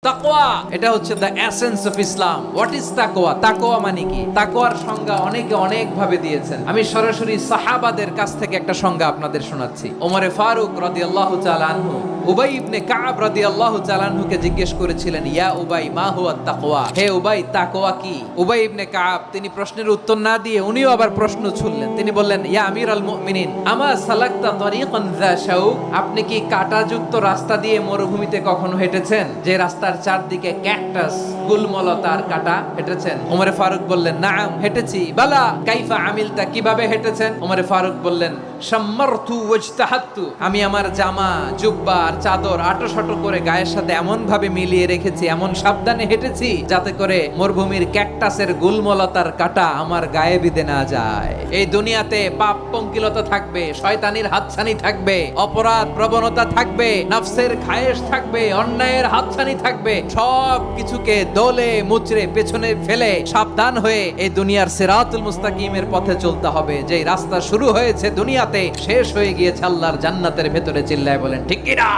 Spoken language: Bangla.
তাকওয়া এটা হচ্ছে the essence of Islam. What is তাকওয়া? তাকওয়া মানে কি? তাকওয়ার সংজ্ঞা অনেকে অনেক ভাবে দিয়েছেন। আমি সরাসরি সাহাবাদের কাছ থেকে একটা সংজ্ঞা আপনাদের শোনাচ্ছি। ওমরে ফারুক রাদিয়াল্লাহু তাআলা আনহু উবাই ইবনে কাব রাদিয়াল্লাহু তাআলা আনহুকে জিজ্ঞেস করেছিলেন, ইয়া উবাই মা হুয়া তাকওয়া? হে উবাই, তাকওয়া কি? উবাই ইবনে কাব তিনি প্রশ্নের উত্তর না দিয়ে উনিও আবার প্রশ্ন ছুড়লেন। তিনি বললেন, ইয়া আমিরাল মুমিনিন, আমা সালাকতা তরিকান যা শাউক? আপনি কি কাঁটাযুক্ত রাস্তা দিয়ে মরুভূমিতে কখনো হেঁটেছেন, যে রাস্তার চারদিকে ক্যাকটাস, গুলমলতার কাঁটা? হেঁটেছেন? ওমরে ফারুক বললেন, নাআম, হেঁটেছি। বালা কাইফা আমিলতা? কিভাবে হেঁটেছেন? ওমরে ফারুক বললেন, শাম্মারতু ওয়াজতাহাতু, আমি আমার জামা, জুব্বা আর চাদর আঁটো করে গায়ের সাথে এমন ভাবে মিলিয়ে রেখেছি, এমন সাবধানে হেঁটেছি যাতে করে মরুভূমির ক্যাকটাসের গুলমলতার কাঁটা আমার গায়ে বিঁধে না যায়। এই দুনিয়াতে পাপ পঙ্কিলতা থাকবে, শয়তানির হাতছানি থাকবে, অপরাধ প্রবণতা থাকবে, নফসের খায়েশ থাকবে, অন্যায়ের হাতছানি থাকবে। সব কিছুকে দলে মুচড়ে পেছনে ফেলে সাবধান হয়ে এই দুনিয়ার সিরাতুল মুস্তাকিমের পথে চলতে হবে। যে রাস্তা শুরু হয়েছে দুনিয়াতে, শেষ হয়ে গিয়েছে আল্লাহর জান্নাতের ভেতরে। চিল্লায় বলেন ঠিক কিনা?